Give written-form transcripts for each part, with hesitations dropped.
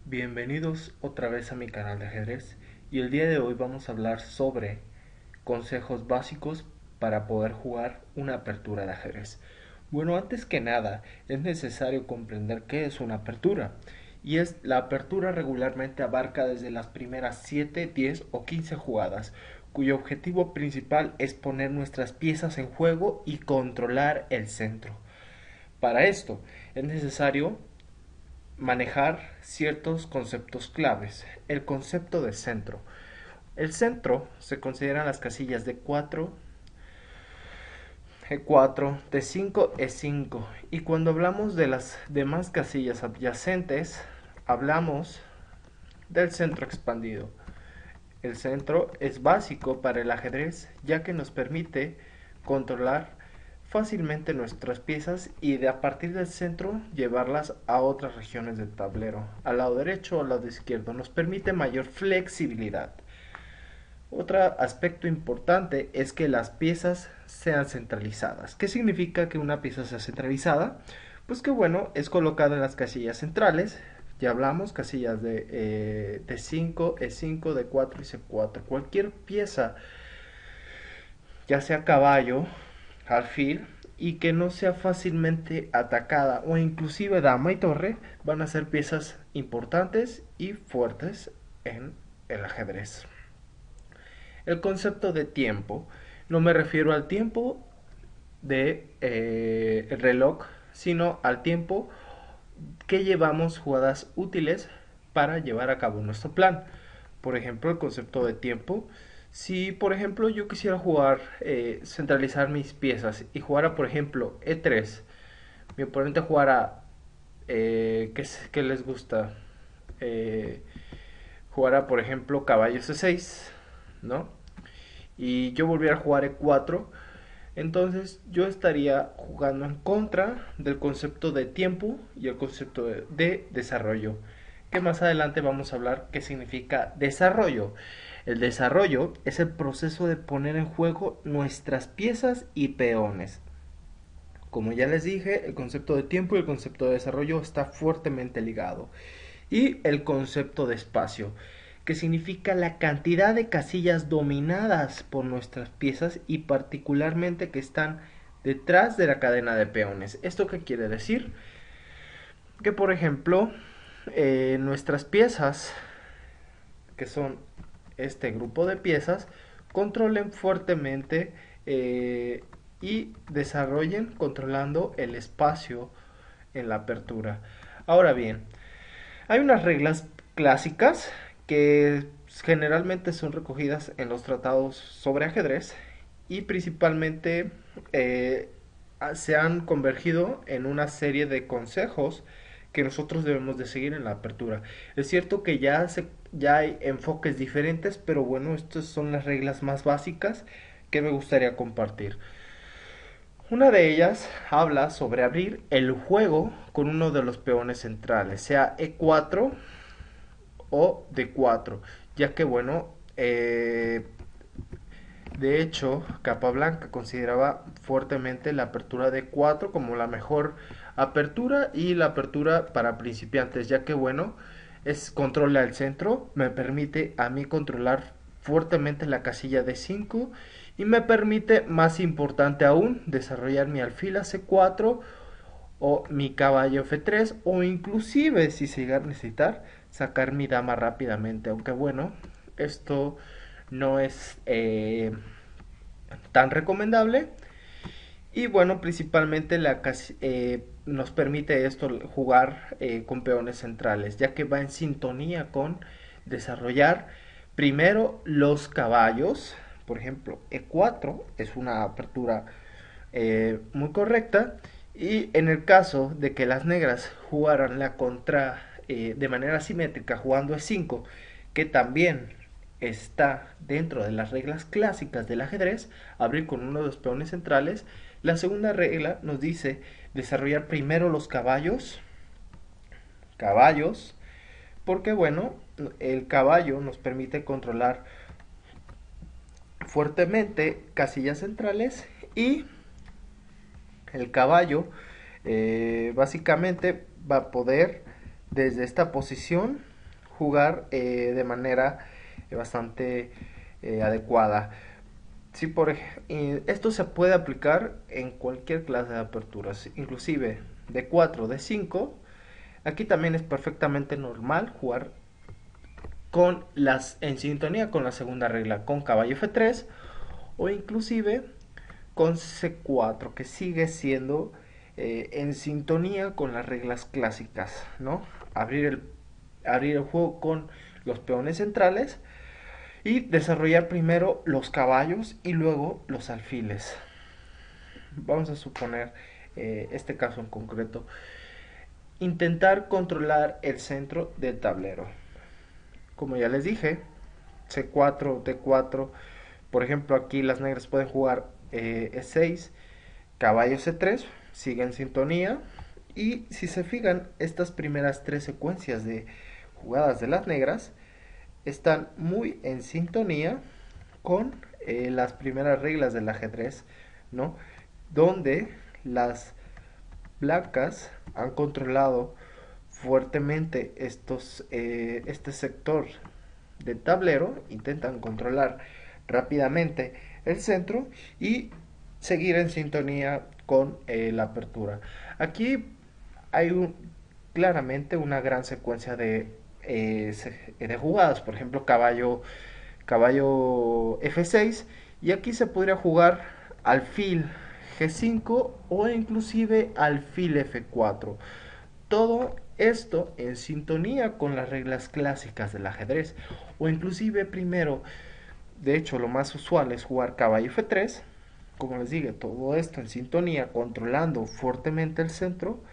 Bienvenidos otra vez a mi canal de ajedrez y el día de hoy vamos a hablar sobre consejos básicos para poder jugar una apertura de ajedrez. Bueno, antes que nada es necesario comprender qué es una apertura y es la apertura regularmente abarca desde las primeras 7, 10 o 15 jugadas, cuyo objetivo principal es poner nuestras piezas en juego y controlar el centro. Para esto es necesario manejar ciertos conceptos claves. El concepto de centro. El centro se consideran las casillas de 4, E4, T5, E5. Y cuando hablamos de las demás casillas adyacentes, hablamos del centro expandido. El centro es básico para el ajedrez ya que nos permite controlar fácilmente nuestras piezas y de a partir del centro llevarlas a otras regiones del tablero, al lado derecho o al lado izquierdo. Nos permite mayor flexibilidad. Otro aspecto importante es que las piezas sean centralizadas. ¿Qué significa que una pieza sea centralizada? Pues que bueno, es colocada en las casillas centrales. Ya hablamos, casillas de D5, E5, D4 y C4. Cualquier pieza, ya sea caballo, alfil, y que no sea fácilmente atacada o inclusive dama y torre, van a ser piezas importantes y fuertes en el ajedrez. El concepto de tiempo, no me refiero al tiempo de el reloj, sino al tiempo que llevamos jugadas útiles para llevar a cabo nuestro plan. Por ejemplo, el concepto de tiempo. Si, por ejemplo, yo quisiera jugar, centralizar mis piezas y jugara, por ejemplo, E3, mi oponente jugara, ¿qué les gusta? Eh, Jugara, por ejemplo, caballo C6, ¿no? Y yo volviera a jugar E4, entonces yo estaría jugando en contra del concepto de tiempo y el concepto de desarrollo, que más adelante vamos a hablar qué significa desarrollo. El desarrollo es el proceso de poner en juego nuestras piezas y peones. Como ya les dije, el concepto de tiempo y el concepto de desarrollo está fuertemente ligado. Y el concepto de espacio, que significa la cantidad de casillas dominadas por nuestras piezas y particularmente que están detrás de la cadena de peones. ¿Esto qué quiere decir? Que por ejemplo, nuestras piezas, que son este grupo de piezas, controlen fuertemente y desarrollen controlando el espacio en la apertura. Ahora bien, hay unas reglas clásicas que generalmente son recogidas en los tratados sobre ajedrez y principalmente eh, se han convergido en una serie de consejos que nosotros debemos de seguir en la apertura. Es cierto que ya hay enfoques diferentes, pero bueno, estas son las reglas más básicas que me gustaría compartir. Una de ellas habla sobre abrir el juego con uno de los peones centrales, sea E4 o D4, ya que bueno, de hecho, Capablanca consideraba fuertemente la apertura de 4 como la mejor apertura y la apertura para principiantes, ya que bueno, es controla el centro, me permite a mí controlar fuertemente la casilla de 5 y me permite, más importante aún, desarrollar mi alfil a C4 o mi caballo F3 o inclusive si se llega a necesitar sacar mi dama rápidamente, aunque bueno, esto no es tan recomendable. Y bueno, principalmente nos permite esto jugar con peones centrales, ya que va en sintonía con desarrollar primero los caballos. Por ejemplo, E4 es una apertura muy correcta. Y en el caso de que las negras jugaran la contra de manera simétrica jugando E5, que también está dentro de las reglas clásicas del ajedrez, abrir con uno de los peones centrales. La segunda regla nos dice desarrollar primero los caballos, porque bueno, el caballo nos permite controlar fuertemente casillas centrales y el caballo básicamente va a poder desde esta posición jugar de manera bastante adecuada. Sí, esto se puede aplicar en cualquier clase de aperturas, inclusive de 4, de 5. Aquí también es perfectamente normal jugar en sintonía con la segunda regla, con caballo F3 o inclusive con C4, que sigue siendo en sintonía con las reglas clásicas, ¿no? Abrir el juego con los peones centrales y desarrollar primero los caballos y luego los alfiles. Vamos a suponer este caso en concreto. Intentar controlar el centro del tablero. Como ya les dije, C4, D4. Por ejemplo, aquí las negras pueden jugar E6, caballo C3, sigue en sintonía. Y si se fijan, estas primeras tres secuencias de jugadas de las negras están muy en sintonía con las primeras reglas del ajedrez, ¿no? Donde las blancas han controlado fuertemente este sector del tablero, intentan controlar rápidamente el centro y seguir en sintonía con la apertura. Aquí hay claramente una gran secuencia de jugadas, por ejemplo caballo F6, y aquí se podría jugar alfil G5 o inclusive alfil F4. Todo esto en sintonía con las reglas clásicas del ajedrez. O inclusive primero, de hecho lo más usual es jugar caballo F3. Como les dije, todo esto en sintonía, controlando fuertemente el centro.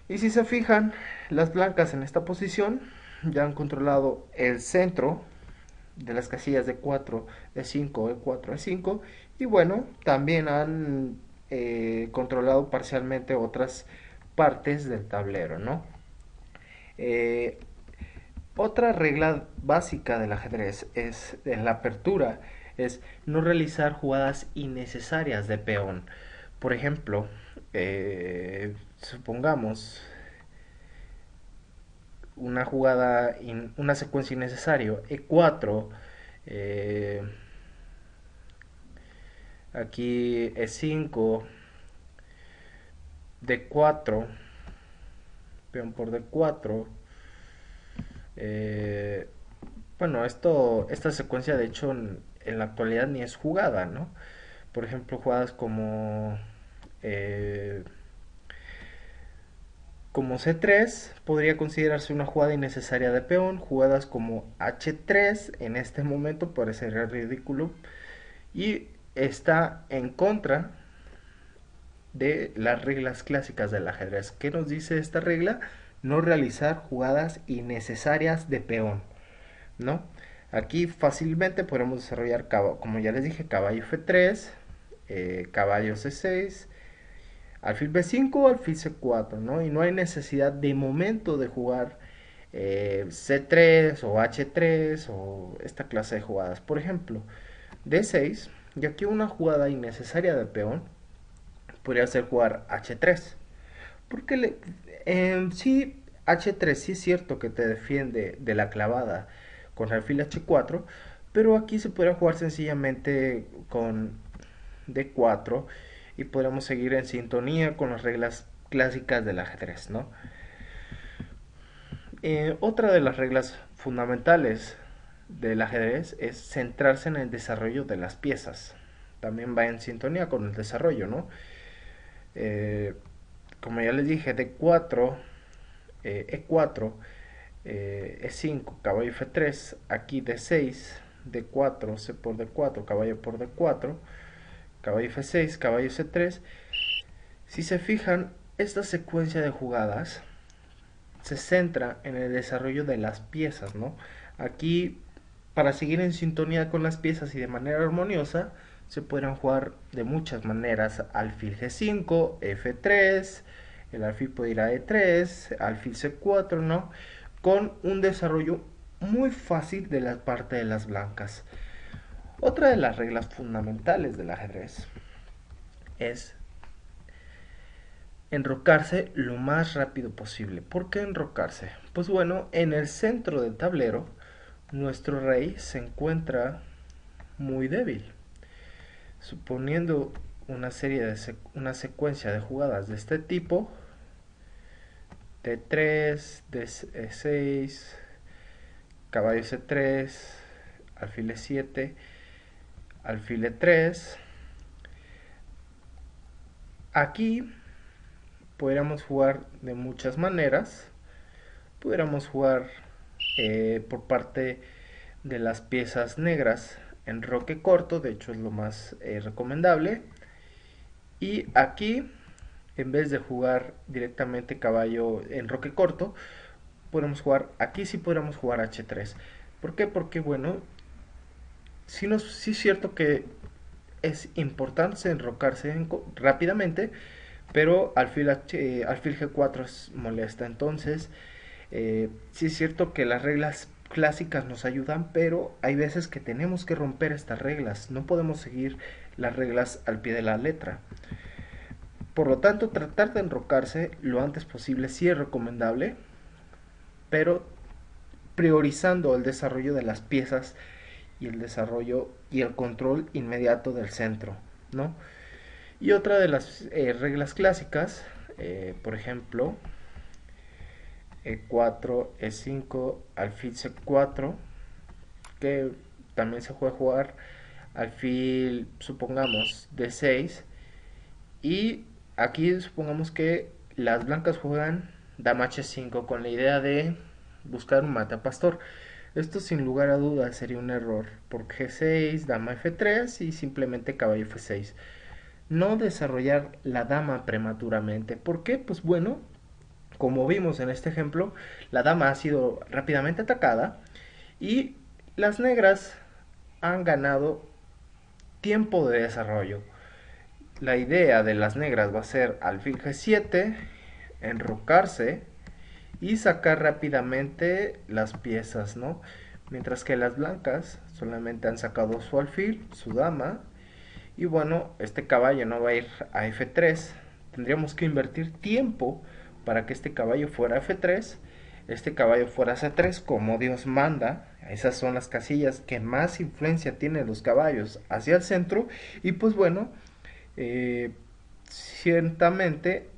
Y si se fijan, las blancas en esta posición ya han controlado el centro de las casillas de 4, de 5, de 4, de 5. Y bueno, también han controlado parcialmente otras partes del tablero, ¿no? Eh, Otra regla básica del ajedrez es en la apertura, es no realizar jugadas innecesarias de peón. Por ejemplo, supongamos una secuencia innecesaria, E4, eh, aquí E5, D4, peón por D4. Eh, bueno, esta secuencia de hecho en la actualidad ni es jugada, ¿no? Por ejemplo, jugadas eh, como C3 podría considerarse una jugada innecesaria de peón. Jugadas como H3 en este momento parecería ridículo y está en contra de las reglas clásicas del ajedrez. ¿Qué nos dice esta regla? No realizar jugadas innecesarias de peón, ¿no? Aquí fácilmente podemos desarrollar, como ya les dije, caballo F3, caballo C6, alfil B5, alfil C4, ¿no? Y no hay necesidad de momento de jugar C3 o H3 o esta clase de jugadas. Por ejemplo, D6, y aquí una jugada innecesaria de peón podría ser jugar H3. Porque sí, H3 sí es cierto que te defiende de la clavada con alfil H4, pero aquí se podría jugar sencillamente con D4 y podemos seguir en sintonía con las reglas clásicas del ajedrez, ¿no? Otra de las reglas fundamentales del ajedrez es centrarse en el desarrollo de las piezas. También va en sintonía con el desarrollo, ¿no? Eh, Como ya les dije, D4, E4, E5, caballo F3, aquí D6, D4, C por D4, caballo por D4, caballo F6, caballo C3. Si se fijan, esta secuencia de jugadas se centra en el desarrollo de las piezas, ¿no? Aquí, para seguir en sintonía con las piezas y de manera armoniosa, se podrán jugar de muchas maneras. Alfil G5, F3, el alfil puede ir a E3, alfil C4, ¿no? Con un desarrollo muy fácil de la parte de las blancas. Otra de las reglas fundamentales del ajedrez es enrocarse lo más rápido posible. ¿Por qué enrocarse? Pues bueno, en el centro del tablero nuestro rey se encuentra muy débil. Suponiendo una secuencia de jugadas de este tipo, D3, D6, caballo C3, alfil E7, alfil E3. Aquí podríamos jugar de muchas maneras. Pudiéramos jugar por parte de las piezas negras en roque corto, de hecho es lo más recomendable. Y aquí, en vez de jugar directamente caballo en roque corto, podemos jugar, aquí sí podríamos jugar H3. ¿Por qué? Porque bueno, sí es cierto que es importante enrocarse rápidamente, pero alfil G4 es molesta. Entonces, sí es cierto que las reglas clásicas nos ayudan, pero hay veces que tenemos que romper estas reglas. No podemos seguir las reglas al pie de la letra. Por lo tanto, tratar de enrocarse lo antes posible sí es recomendable, pero priorizando el desarrollo de las piezas y el desarrollo y el control inmediato del centro, ¿no? Y otra de las reglas clásicas, por ejemplo, E4, E5, alfil C4, que también se puede jugar alfil, supongamos, D6, y aquí supongamos que las blancas juegan dama H5 con la idea de buscar un matapastor. Esto sin lugar a dudas sería un error, por G6, dama F3 y simplemente caballo F6. No desarrollar la dama prematuramente. ¿Por qué? Pues bueno, como vimos en este ejemplo, la dama ha sido rápidamente atacada y las negras han ganado tiempo de desarrollo. La idea de las negras va a ser alfil G7, enrocarse y sacar rápidamente las piezas, ¿no? Mientras que las blancas solamente han sacado su alfil, su dama, y bueno, este caballo no va a ir a F3. Tendríamos que invertir tiempo para que este caballo fuera a F3, este caballo fuera a C3 como Dios manda. Esas son las casillas que más influencia tienen los caballos hacia el centro. Y pues bueno, ciertamente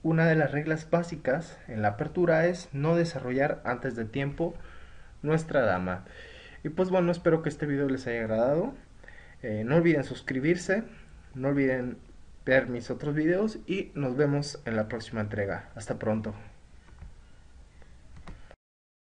una de las reglas básicas en la apertura es no desarrollar antes de tiempo nuestra dama. Y pues bueno, espero que este video les haya agradado. No olviden suscribirse, no olviden ver mis otros videos y nos vemos en la próxima entrega. Hasta pronto.